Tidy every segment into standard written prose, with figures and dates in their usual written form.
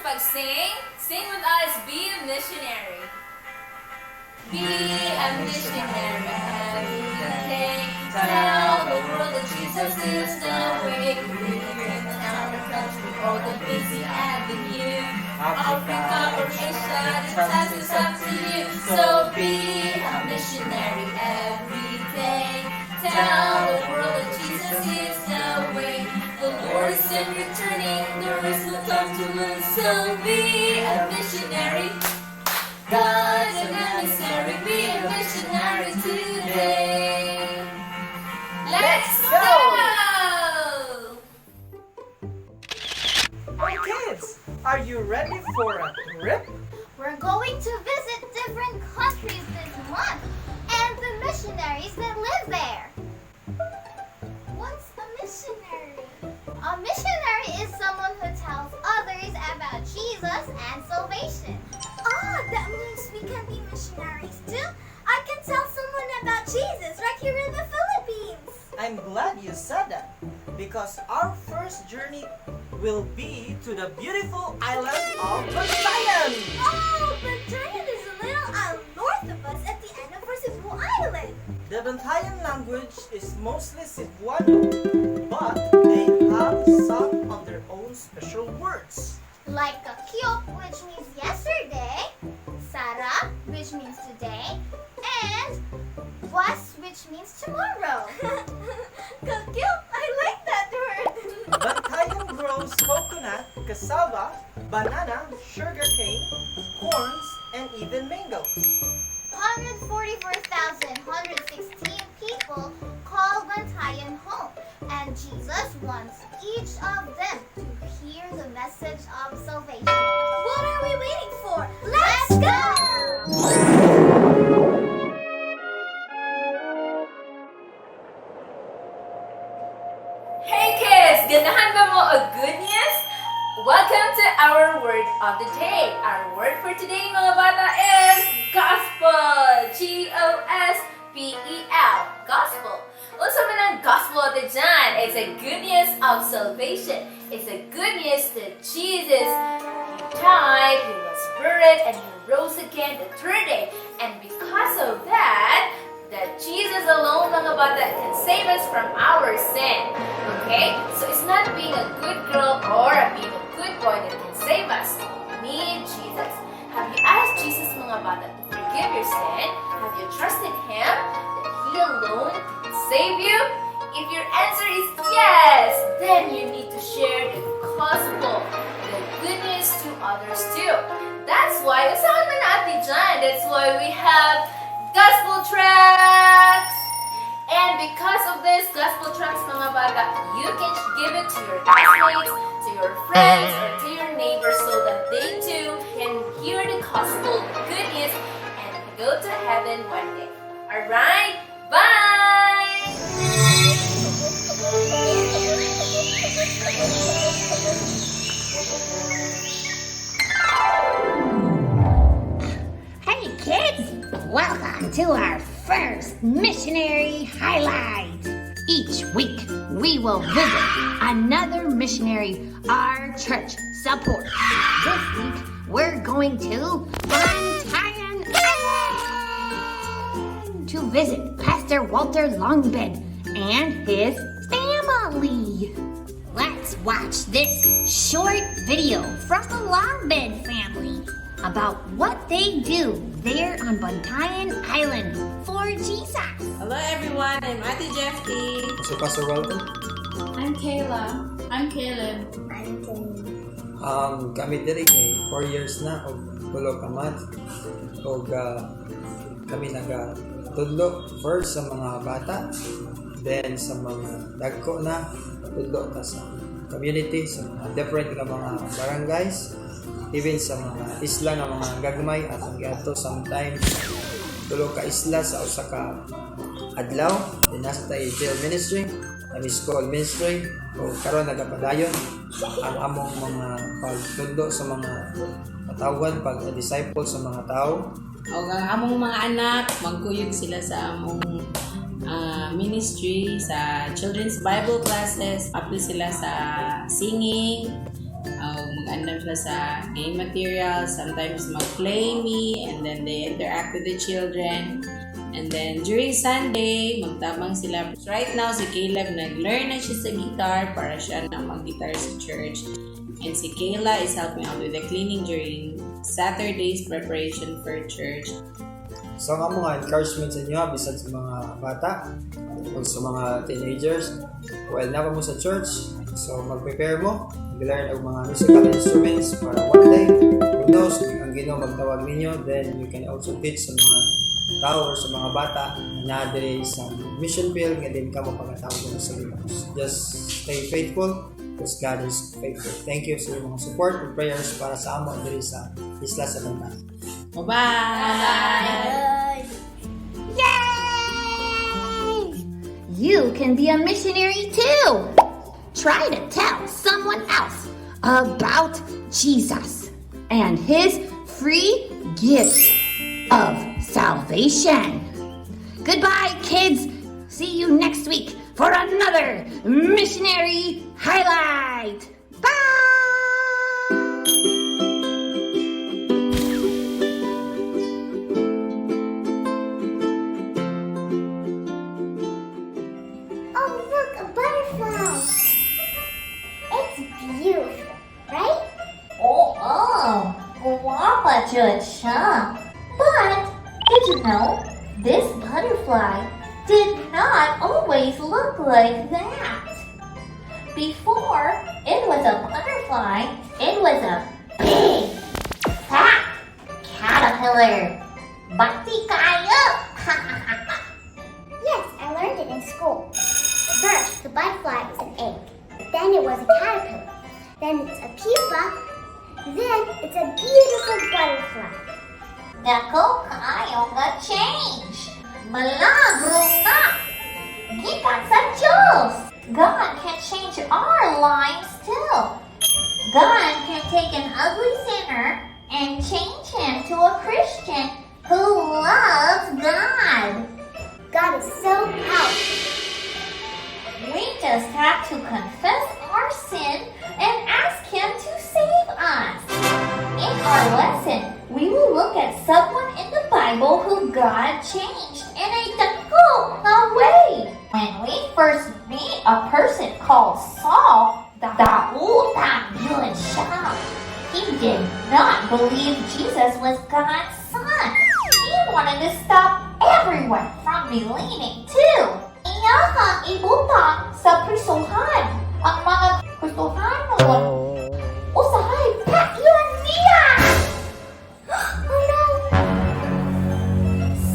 pag-sing, sing with us, be a missionary. Be a missionary every day. Tell the world that Jesus is the way. Living in the town or country or the busy avenue. Africa or Asia, the task is up to you. So be a missionary every day. Tell the world that Jesus is the way. The Lord is soon returning, the rest will come to us. So be a missionary. God's an emissary, be a missionary today. Let's go! Hey kids, are you ready for a trip? We're going to visit different countries this month and the missionaries that live there. What's a missionary? A missionary is someone who tells others about Jesus and salvation. Ah, that means we can be missionaries too. I can tell someone about Jesus right here in the Philippines. I'm glad you said that because our first journey will be to the beautiful island of Bantayan. Oh, Bantayan is a little north of us at the end of our Cebu Island. The Bantayan language is mostly Cebuano, but they have some of their own special words. Like kakyop, which means yesterday, Sara, which means today, and was, which means tomorrow. Kakyop, I like that word. Bantayan grows coconut, cassava, banana, sugarcane, corns, and even mangoes. 144,116 people call Bantayan home, and Jesus wants each of them to hear the message of salvation. What are we waiting for? Let's go! Hey kids! Ganahan ba mo a good news? Welcome to our word of the day. Our word for today mga bata is gospel. G-O-S-P-E-L. Gospel. Unsa man ang gospel ito dyan? It's a good news of salvation. It's a good news that Jesus died, He was buried, and He rose again the third day. And because of that, that Jesus alone, mga bata, can save us from our sin. Okay? So it's not being a good girl or being a good boy that can save us. We need Jesus. Have you asked Jesus, mga bata, to forgive your sin? Have you trusted Him that He alone can save you? If your answer is yes, then you need to share the gospel, the good news to others too. That's why, usahan man natin dyan. That's why we have gospel tracts. And because of this gospel tracts, mga bata, you can give it to your classmates, to your friends, or to your neighbors so that they too can hear the gospel, the good news, and go to heaven one day. Alright? Bye! Hey kids! Welcome to our first missionary highlight. Each week we will visit another missionary our church supports. This week we're going to Bantayan Island to visit Pastor Walter Longbed and his family. Let's watch this short video from the Longbed family about what they do there on Bantayan Island for Jesus. Hello everyone, I'm Ate Jeffy. So Pastor Walter, I'm Kayla. I'm Kaylin. kami diri kay 4 years na og tulo ka month og kami nagatudlo first sa mga bata, then sa mga dagko na tudlo ta sa community, sa different nga mga barangays, even sa mga isla nga mga gagmay at ang giadto sometimes tulo ka isla sa usa ka adlaw. Dinastay jail ministry, kami school ministry, o karon nagapadayon ang among mga pagtundo sa mga katawan, pag-disciple sa mga tao. O ang among mga anak, magkuyog sila sa among ministry, sa children's Bible classes, apply sila sa singing, Mag-andam siya sa game materials, sometimes mag-play me, and then they interact with the children. And then during Sunday, magtabang sila. Right now, si Caleb nag-learn na siya sa guitar para siya na mag-guitar sa church. And si Kayla is helping out with the cleaning during Saturday's preparation for church. So ang mga encouragement sa inyo, bisan sa mga bata o sa mga teenagers, while na mo sa church, so mag-prepare mo, mag-learn ang mga musical instruments para one day, who knows, ang Ginoo magtawag ninyo, then you can also teach sa mga tao or sa mga bata na nadiri sa mission field nga din ka mapagkatawag mo sa Ginoo. Just stay faithful because God is faithful. Thank you sa mga support and prayers para sa amo diri sa Isla sa Banta. Bye-bye! Yay! You can be a missionary too. Try to tell someone else about Jesus and his free gift of salvation. Goodbye, kids. See you next week for another missionary highlight. Bye! Oh, look, a butterfly. It's beautiful, right? Guapa jud siya. But, did you know, this butterfly did not always look like that. Before it was a butterfly, it was a big, fat caterpillar. Bakti kayo! Yes, I learned it in school. First, the butterfly is an egg. Then it was a caterpillar. Then it's a pupa. Then it's a beautiful butterfly. Dako kayo nga change. Malagro na. Gikan sa Diyos. God can change our lives too. God can take an ugly sinner and change him to a Christian who loves God. God is so powerful. We just have to confess our sin and ask him to save us. In our lesson, we will look at someone in the Bible who God changed in a difficult way. When we first meet a person called Saul, he did not believe Jesus was God's son. He wanted to stop everyone from believing too. Iyahang ibutang sa prisuhan ang mga Kristohan noon. Usahay, yun niya! Oh no!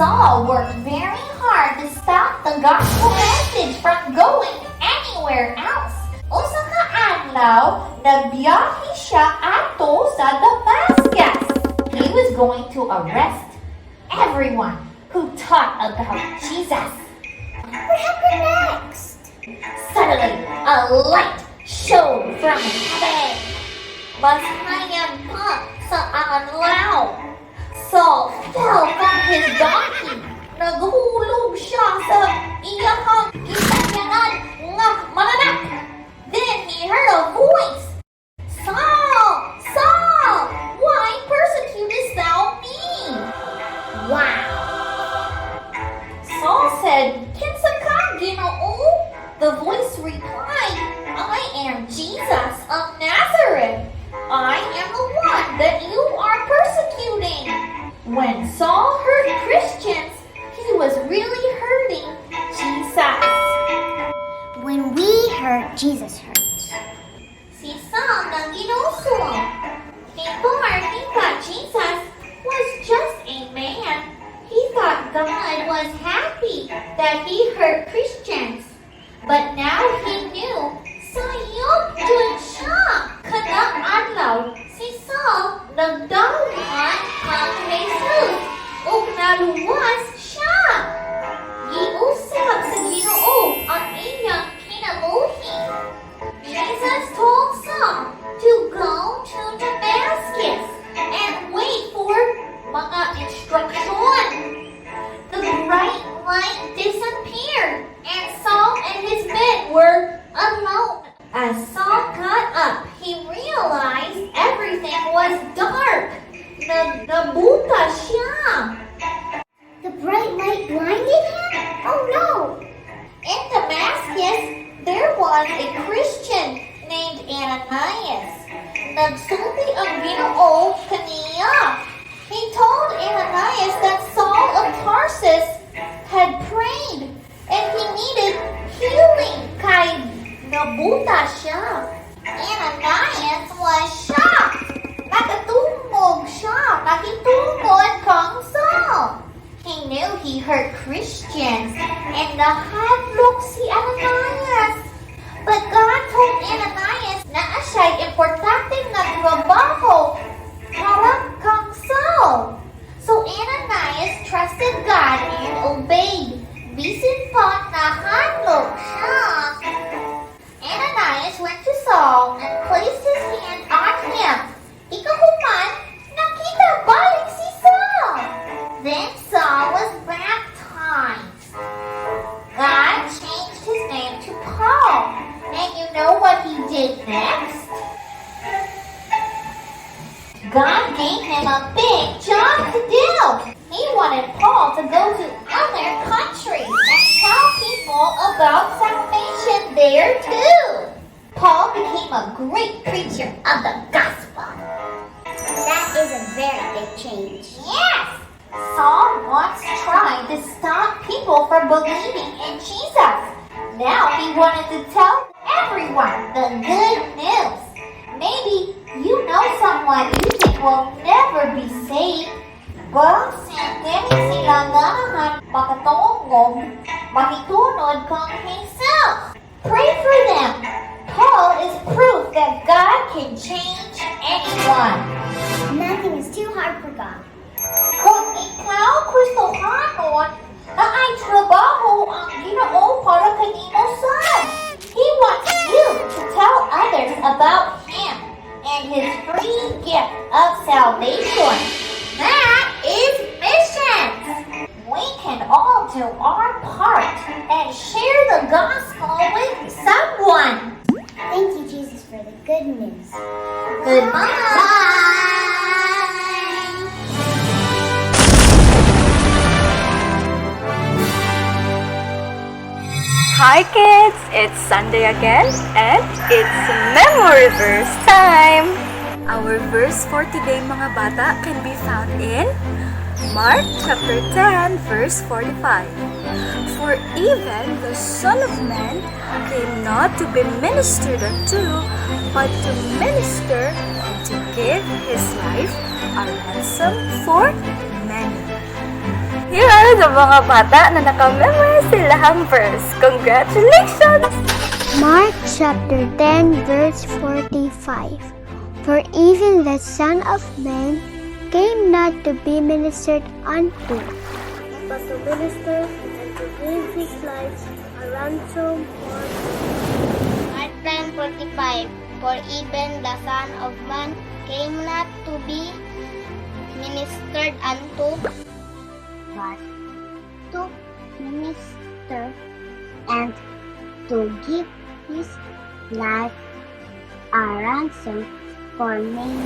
Saul worked very hard to stop the gospel message from going anywhere else. Usa ka adlaw, nagbiyahe siya ato sa Damascus. He was going to arrest everyone who taught about Jesus. What happened next? Suddenly, a light shone from heaven. Masayan pa sa adlaw. Saul fell from his donkey. Naghulog siya sa iyahang gisakyanan nga mananak. Then he heard a voice. Saul! Saul! Why persecutest thou me? Wow! Saul said, Kinsa ka, Ginoo? The voice replied, I am Jesus of Nazareth. I am the one that you are persecuting. When Saul heard Christians, he was really hurting Jesus. When we hurt, Jesus hurts. Si Saul nang ginuso. Before he thought Jesus was just a man, he thought God was happy that he hurt Christians. But now he knew, sayop jud siya. Kanang adlaw, si Saul nagdawat kang Jesus ug naluwas siya. Giusab sa Ginoo ang iyang kinabuhi. Jesus told Saul to go to Damascus and wait for mga instruction. The bright light disappeared, and Saul and his men were alone. As Saul got up, he realized Ananias. Nagsulti ang Ginoo kaniya. He told Ananias that Saul of Tarsus had prayed and he needed healing kay nabuta siya. Ananias was shocked. Nakatungog siya. Nakitungod kang Saul. He knew he hurt Christians and nahadlok si Ananias. But God told Ananias na siya'y importanteng nagtrabaho para kang Saul. So Ananias trusted God and obeyed. Bisin pa nahadlok siya. Ananias went to Saul and placed his hand on him. Ikahuman, nakita balik si Saul. Then Saul was baptized. God changed his name to Paul. And you know what he did next? God gave him a big job to do. He wanted Paul to go to other countries and tell people about salvation there too. Paul became a great preacher of the gospel. That is a very big change. Yes! Saul once tried to stop people from believing in Jesus. Now he wanted to tell everyone the good news. Maybe you know someone you think will never be saved. But dili sila ganahan makatungog, makitunod kang Jesus. Pray for them. Paul is proof that God can change anyone. Nothing is too hard for God. Kung ikaw Kristohanon na ay trabaho ang Ginoo para kanimo son. He wants you to tell others about Him and His free gift of salvation. That is missions. We can all do our part and share the gospel with someone. Thank you, Jesus, for the good news. Goodbye. Hi kids! It's Sunday again and it's Memory Verse time! Our verse for today mga bata can be found in Mark chapter 10 verse 45. For even the Son of Man came not to be ministered unto, but to minister and to give his life a ransom for many. Here are the mga bata na nakamemorize silahang verse. Congratulations! Mark chapter 10 verse 45. For even the Son of Man came not to be ministered unto, but to minister and to give his life a ransom for Mark 10:45. For even the Son of Man came not to be ministered unto, but to minister and to give his life a ransom for many.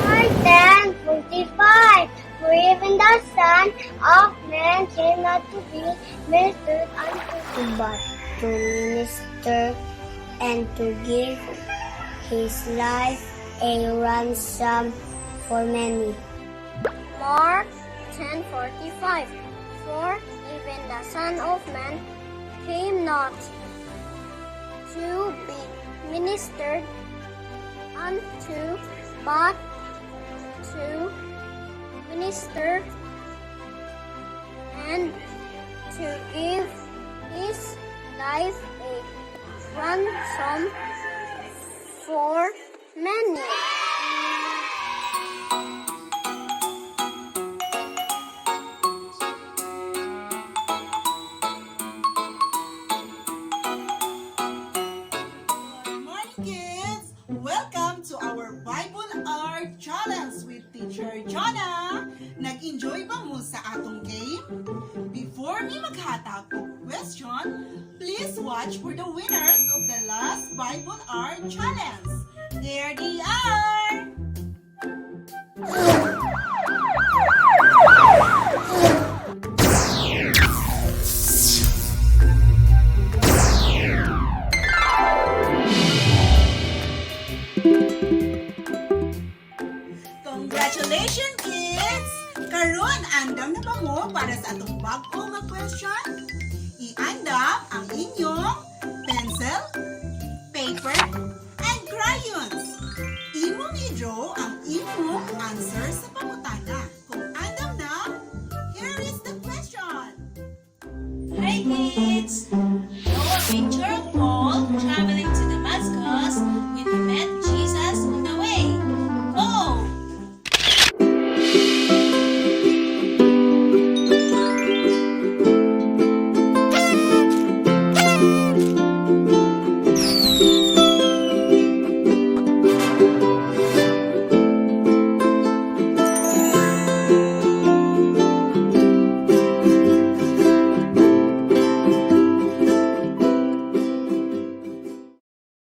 Mark 10:45. For even the Son of Man came not to be ministered unto, but to minister and to give his life a ransom for many. Mark 10:45. For even the Son of Man came not to be ministered unto, but to minister and to give his life a ransom for many. Welcome to our Bible Art Challenge with Teacher Jonah. Nag-enjoy ba mo sa atong game? Before me maghatag og question, please watch for the winners of the last Bible Art Challenge. There they are! Congratulations, kids! Karon, andam na ba mo para sa atong bago nga question?